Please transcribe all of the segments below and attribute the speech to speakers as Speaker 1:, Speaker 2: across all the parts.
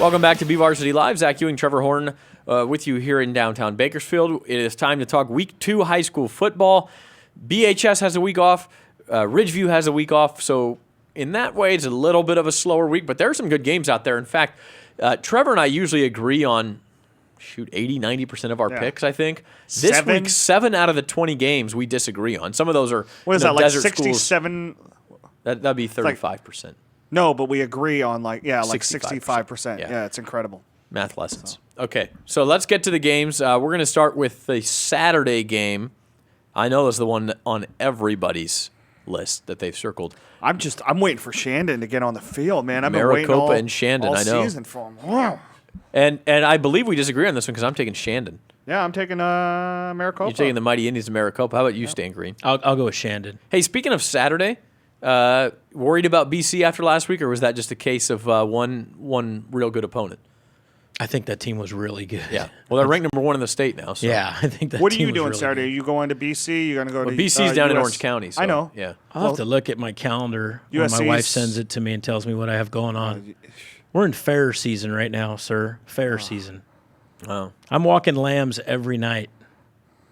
Speaker 1: Welcome back to BVarsity Live. Zach Ewing, Trevor Horn with you here in downtown Bakersfield. It is time to talk Week 2 high school football. BHS has a week off. Ridgeview has a week off. So in that way, it's a little bit of a slower week, but there are some good games out there. In fact, Trevor and I usually agree on, 80, 90% of our picks, I think. This week, 7 out of the 20 games we disagree on. Some of those are
Speaker 2: what is that, like
Speaker 1: desert
Speaker 2: 67?
Speaker 1: That'd be 35%.
Speaker 2: No, but we agree on like
Speaker 1: 65%.
Speaker 2: 65%. Yeah, it's incredible.
Speaker 1: Math lessons. Okay, so let's get to the games. We're going to start with the Saturday game. I know it's the one on everybody's list that they've circled.
Speaker 2: I'm waiting for Shandon to get on the field, man. I've been
Speaker 1: Maricopa
Speaker 2: waiting
Speaker 1: and Shandon,
Speaker 2: all
Speaker 1: I know.
Speaker 2: season for him. Wow.
Speaker 1: And I believe we disagree on this one because I'm taking Shandon.
Speaker 2: Yeah, I'm taking Maricopa.
Speaker 1: You're taking the Mighty Indians of Maricopa. How about you, Stan Green?
Speaker 3: I'll go with Shandon.
Speaker 1: Hey, speaking of Saturday, worried about BC after last week, or was that just a case of one real good opponent?
Speaker 3: I think that team was really good.
Speaker 1: Yeah. Well, they're ranked number 1 in the state now. So.
Speaker 3: Yeah, I think that.
Speaker 2: What are
Speaker 3: team
Speaker 2: you
Speaker 3: was
Speaker 2: doing
Speaker 3: really
Speaker 2: Saturday?
Speaker 3: good.
Speaker 2: Are you going to BC? You're going to go to
Speaker 1: BC's down in
Speaker 2: US?
Speaker 1: Orange County. So,
Speaker 2: I know.
Speaker 1: Yeah.
Speaker 3: I'll have to look at my calendar when my
Speaker 2: USC's
Speaker 3: wife sends it to me and tells me what I have going on. We're in fair season right now, sir. Fair season.
Speaker 1: Oh.
Speaker 3: I'm walking lambs every night.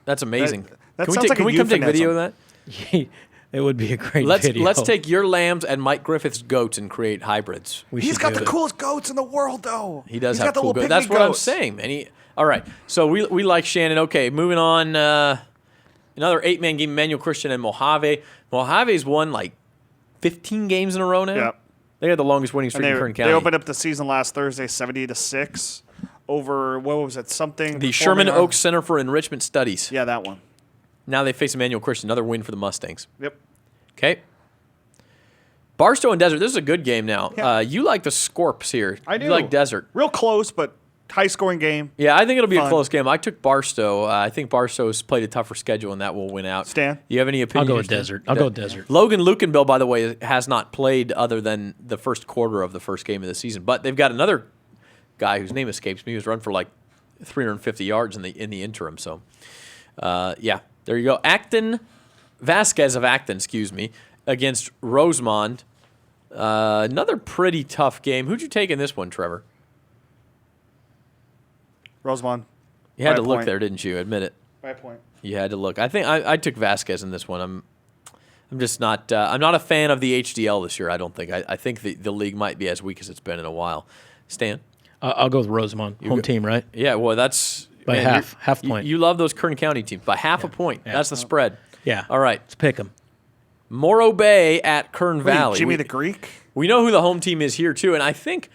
Speaker 1: That's amazing.
Speaker 2: That
Speaker 1: can
Speaker 2: sounds like
Speaker 1: can
Speaker 2: a
Speaker 1: we come take video of
Speaker 2: euphemism.
Speaker 1: that?
Speaker 3: It would be a great
Speaker 1: Let's
Speaker 3: video.
Speaker 1: take your lambs and Mike Griffith's goats and create hybrids.
Speaker 2: He's got the coolest goats in the world, though.
Speaker 1: He does
Speaker 2: He's
Speaker 1: have
Speaker 2: got the
Speaker 1: cool
Speaker 2: little
Speaker 1: goats. That's
Speaker 2: pygmy
Speaker 1: what I'm
Speaker 2: goats.
Speaker 1: saying, man. All right, so we like Shannon. Okay, moving on. Another 8-man game, Emmanuel Christian and Mojave. Mojave's won like 15 games in a row now.
Speaker 2: Yeah.
Speaker 1: They had the longest winning streak in Kern County.
Speaker 2: They opened up the season last Thursday 70-6 over, what was it, something?
Speaker 1: The Sherman Oaks Center for Enrichment Studies.
Speaker 2: Yeah, that one.
Speaker 1: Now they face Emmanuel Christian, another win for the Mustangs.
Speaker 2: Yep.
Speaker 1: Okay. Barstow and Desert. This is a good game now.
Speaker 2: Yeah.
Speaker 1: You like the Scorps here.
Speaker 2: I do.
Speaker 1: You like Desert.
Speaker 2: Real close, but high-scoring game.
Speaker 1: Yeah, I think it'll be a
Speaker 2: Fun.
Speaker 1: close game. I took Barstow. I think Barstow's played a tougher schedule, and that will win out.
Speaker 2: Stan?
Speaker 1: You have any opinion?
Speaker 3: I'll go with Desert. I'll go with Desert.
Speaker 1: Logan Lukenbill, by the way, has not played other than the first quarter of the first game of the season. But they've got another guy whose name escapes me who's run for like 350 yards in the interim. So, yeah, there you go. Vasquez of Acton, against Rosemont. Another pretty tough game. Who'd you take in this one, Trevor?
Speaker 2: Rosemont.
Speaker 1: You had
Speaker 2: By
Speaker 1: to
Speaker 2: a
Speaker 1: look
Speaker 2: point.
Speaker 1: there, didn't you? Admit it.
Speaker 2: By a point.
Speaker 1: You had to look. I think I took Vasquez in this one. I'm just not. I'm not a fan of the HDL this year. I don't think. I think the league might be as weak as it's been in a while. Stan.
Speaker 3: I'll go with Rosemont. Home team, right?
Speaker 1: Yeah. Well, that's
Speaker 3: By half
Speaker 1: you-
Speaker 3: point.
Speaker 1: You love those Kern County teams by half a point.
Speaker 3: Yeah.
Speaker 1: That's the spread.
Speaker 3: Yeah.
Speaker 1: All right.
Speaker 3: Let's pick them.
Speaker 1: Morro Bay at Kern Valley.
Speaker 2: Jimmy the Greek?
Speaker 1: We know who the home team is here too, and I think,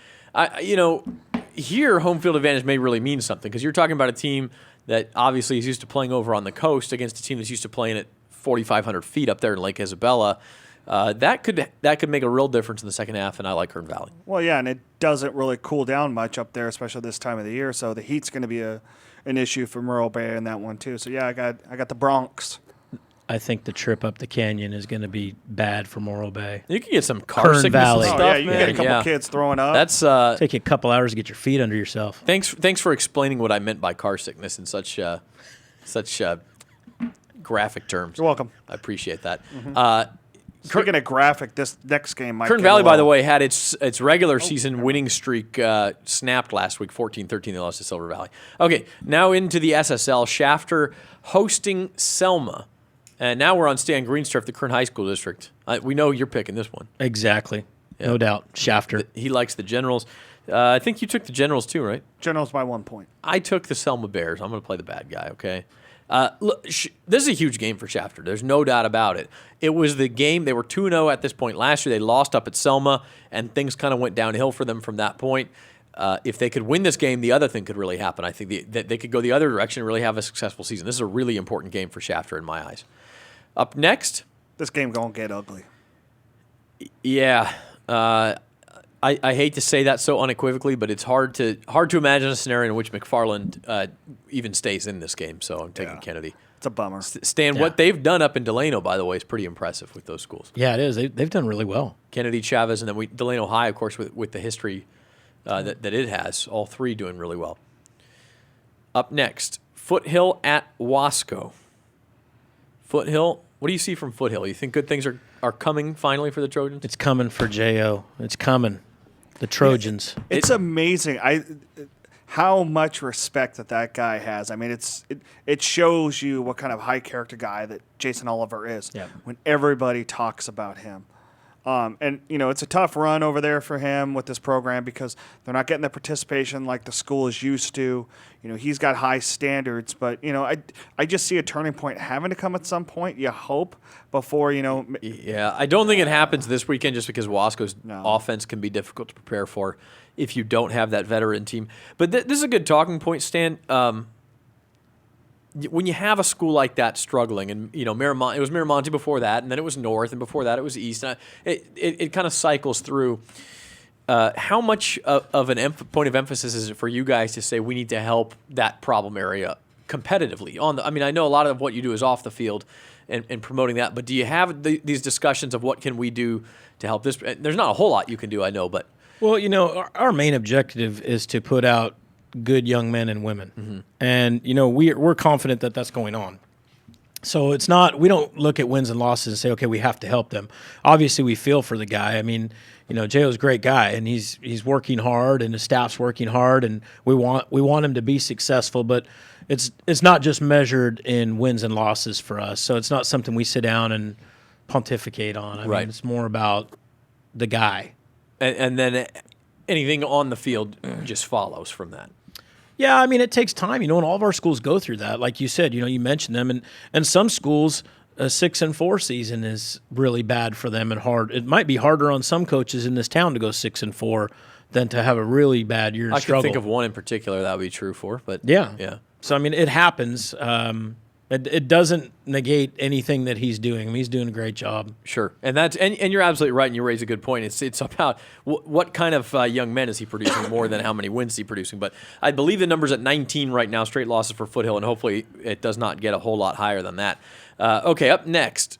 Speaker 1: here home field advantage may really mean something because you're talking about a team that obviously is used to playing over on the coast against a team that's used to playing at 4,500 feet up there in Lake Isabella. That could make a real difference in the second half, and I like Kern Valley.
Speaker 2: Well, yeah, and it doesn't really cool down much up there, especially this time of the year. So the heat's going to be an issue for Morro Bay in that one too. So yeah, I got the Bronx.
Speaker 3: I think the trip up the canyon is going to be bad for Morro Bay.
Speaker 1: You can get some car
Speaker 3: Kern
Speaker 1: sickness
Speaker 3: Valley.
Speaker 1: and
Speaker 2: Oh,
Speaker 1: stuff,
Speaker 2: yeah, you
Speaker 1: man.
Speaker 2: get a couple
Speaker 1: Yeah.
Speaker 2: kids throwing up.
Speaker 1: That's
Speaker 3: Take you a couple hours to get your feet under yourself.
Speaker 1: thanks for explaining what I meant by car sickness in such graphic terms.
Speaker 2: You're welcome.
Speaker 1: I appreciate that.
Speaker 2: Speaking of graphic, this next game might
Speaker 1: Kern
Speaker 2: get
Speaker 1: Valley,
Speaker 2: a
Speaker 1: by the
Speaker 2: little-
Speaker 1: way, had its regular season winning streak snapped last week, 14-13. They lost to Silver Valley. Okay, now into the SSL. Shafter hosting Selma. And now we're on Stan Green's turf, the Kern High School District. We know you're picking this one.
Speaker 3: Exactly. No doubt. Shafter.
Speaker 1: He likes the Generals. I think you took the Generals too, right?
Speaker 2: Generals by 1 point.
Speaker 1: I took the Selma Bears. I'm going to play the bad guy, okay? Look, this is a huge game for Shafter. There's no doubt about it. It was the game. They were 2-0 at this point last year. They lost up at Selma, and things kind of went downhill for them from that point. If they could win this game, the other thing could really happen. I think that they could go the other direction and really have a successful season. This is a really important game for Shafter in my eyes. Up next,
Speaker 2: This game gonna get ugly.
Speaker 1: yeah, I hate to say that so unequivocally, but it's hard to imagine a scenario in which McFarland even stays in this game. So I'm taking
Speaker 2: Yeah.
Speaker 1: Kennedy.
Speaker 2: It's a bummer.
Speaker 1: Stan, what they've done up in Delano, by the way, is pretty impressive with those schools.
Speaker 3: Yeah, it is. They've done really well.
Speaker 1: Kennedy, Chavez, and then Delano High, of course, with the history that it has. All three doing really well. Up next, Foothill at Wasco. Foothill, what do you see from Foothill? You think good things are coming finally for the Trojans?
Speaker 3: It's coming for J.O. It's coming. The Trojans.
Speaker 2: It's amazing. How much respect that guy has. I mean, it shows you what kind of high character guy that Jason Oliver is when everybody talks about him. And, it's a tough run over there for him with this program because they're not getting the participation like the school is used to. He's got high standards, but, I just see a turning point having to come at some point, you hope, before,
Speaker 1: Yeah, I don't think it happens this weekend just because Wasco's offense can be difficult to prepare for if you don't have that veteran team. But this is a good talking point, Stan. When you have a school like that struggling, and Miramonte, it was Miramonte before that, and then it was North, and before that it was East. And it kind of cycles through. How much of an point of emphasis is it for you guys to say we need to help that problem area competitively? I know a lot of what you do is off the field and promoting that, but do you have these discussions of what can we do to help this? There's not a whole lot you can do, I know, but
Speaker 3: well, our main objective is to put out good young men and women. And, we're confident that that's going on. So it's not, we don't look at wins and losses and say, okay, we have to help them. Obviously, we feel for the guy. I mean, J.O.'s a great guy, and he's working hard, and his staff's working hard, and we want him to be successful, but it's not just measured in wins and losses for us. So it's not something we sit down and pontificate on. I mean, it's more about the guy.
Speaker 1: And then anything on the field just follows from that.
Speaker 3: Yeah, I mean, it takes time, and all of our schools go through that. Like you said, you mentioned them, and some schools, a 6-4 season is really bad for them and hard. It might be harder on some coaches in this town to go 6-4 than to have a really bad year and struggle.
Speaker 1: I can think of one in particular that would be true for, but
Speaker 3: yeah. So, I mean, it happens. It doesn't negate anything that he's doing. I mean, he's doing a great job.
Speaker 1: Sure, and you're absolutely right, and you raise a good point. It's about what kind of young men is he producing more than how many wins is he producing. But I believe the number's at 19 right now, straight losses for Foothill, and hopefully it does not get a whole lot higher than that. Okay, up next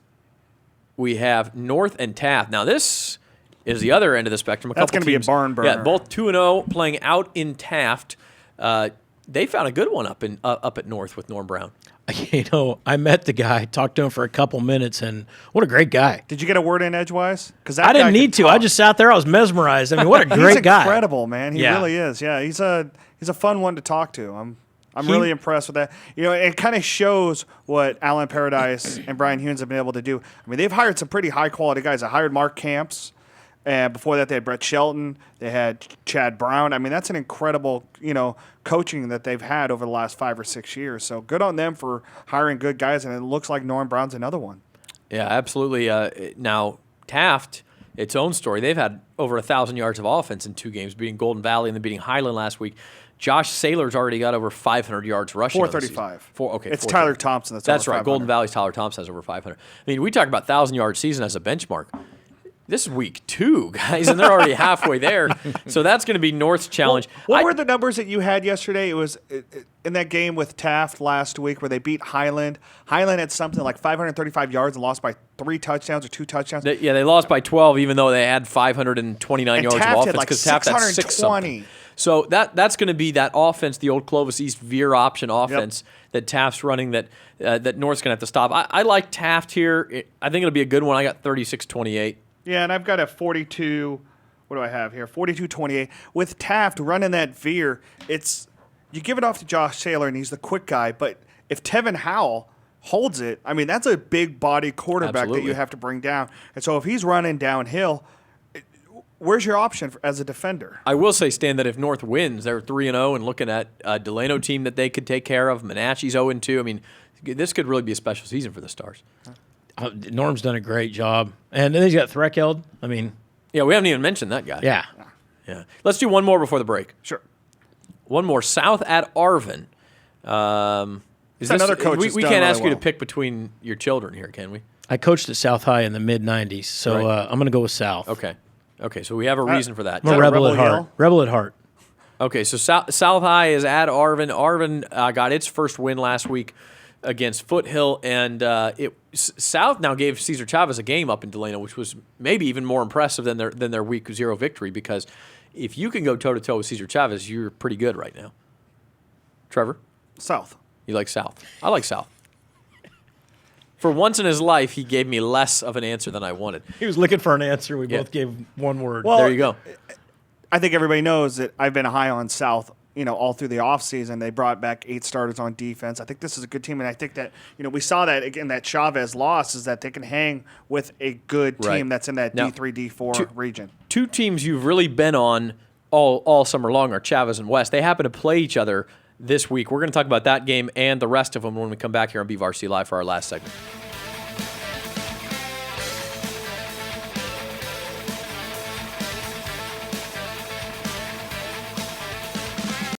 Speaker 1: we have North and Taft. Now this is the other end of the spectrum.
Speaker 2: That's going to be a barn burner.
Speaker 1: Yeah, both 2-0 playing out in Taft. They found a good one up at North with Norm Brown.
Speaker 3: I met the guy, talked to him for a couple minutes, and what a great guy.
Speaker 2: Did you get a word in edgewise? Because
Speaker 3: I didn't need to. Talk. I just sat there. I was mesmerized. I mean, what a great guy.
Speaker 2: He's incredible, man. He really is. Yeah, he's a fun one to talk to. I'm really impressed with that. It kind of shows what Alan Paradise and Brian Hewins have been able to do. I mean, they've hired some pretty high-quality guys. They hired Mark Camps. And before that, they had Brett Shelton. They had Chad Brown. I mean, that's an incredible, coaching that they've had over the last 5 or 6 years. So good on them for hiring good guys, and it looks like Norm Brown's another one.
Speaker 1: Yeah, absolutely. Now, Taft, its own story. They've had over 1,000 yards of offense in 2 games, beating Golden Valley and then beating Highland last week. Josh Saylor's already got over 500 yards rushing.
Speaker 2: 435. It's Tyler Thompson
Speaker 1: that's right. Golden Valley's Tyler Thompson has over 500. I mean, we talk about 1,000-yard season as a benchmark. This is week 2, guys, and they're already halfway there. So that's going to be North's challenge.
Speaker 2: What were the numbers that you had yesterday? It was in that game with Taft last week where they beat Highland. Highland had something like 535 yards and lost by 3 touchdowns or 2 touchdowns.
Speaker 1: They lost by 12, even though they had 529 yards
Speaker 2: Taft
Speaker 1: of offense.
Speaker 2: Had like
Speaker 1: Taft had 620. So that's going to be that offense, the old Clovis East veer option offense that Taft's running that North's going to have to stop. I like Taft here. I think it'll be a good one. I got 36-28.
Speaker 2: Yeah, and I've got a 42. What do I have here? 42-28. With Taft running that veer, you give it off to Josh Saylor, and he's the quick guy. But if Tevin Howell holds it, I mean, that's a big body quarterback that you have to bring down. And so if he's running downhill, where's your option as a defender?
Speaker 1: I will say, Stan, that if North wins, they're 3-0 and looking at a Delano team that they could take care of. Monache's 0-2. I mean, this could really be a special season for the Stars.
Speaker 3: Norm's done a great job. And then he's got Threckeld. I mean.
Speaker 1: Yeah, we haven't even mentioned that guy.
Speaker 3: Yeah.
Speaker 1: Let's do one more before the break.
Speaker 2: Sure.
Speaker 1: One more. South at Arvin. Is this
Speaker 2: another coach?
Speaker 1: We can't ask you to pick between your children here, can we?
Speaker 3: I coached at South High in the mid-'90s, so I'm going to go with South.
Speaker 1: Okay, so we have a reason for that.
Speaker 3: I'm a rebel at heart. Rebel at heart.
Speaker 1: Okay, so South High is at Arvin. Arvin got its first win last week against Foothill, and South now gave Cesar Chavez a game up in Delano, which was maybe even more impressive than their week 0 victory, because if you can go toe-to-toe with Cesar Chavez, you're pretty good right now. Trevor?
Speaker 2: South.
Speaker 1: You like South? I like South. For once in his life, he gave me less of an answer than I wanted.
Speaker 3: He was looking for an answer. We both gave one word.
Speaker 2: Well,
Speaker 1: there you go.
Speaker 2: I think everybody knows that I've been high on South, all through the offseason. They brought back 8 starters on defense. I think this is a good team, and I think that, we saw that, again, that Chavez loss is that they can hang with a good team
Speaker 1: Right.
Speaker 2: that's in that
Speaker 1: Now,
Speaker 2: D3, D4 region.
Speaker 1: Two teams you've really been on all summer long are Chavez and West. They happen to play each other this week. We're going to talk about that game and the rest of them when we come back here on BVarsity Live for our last segment.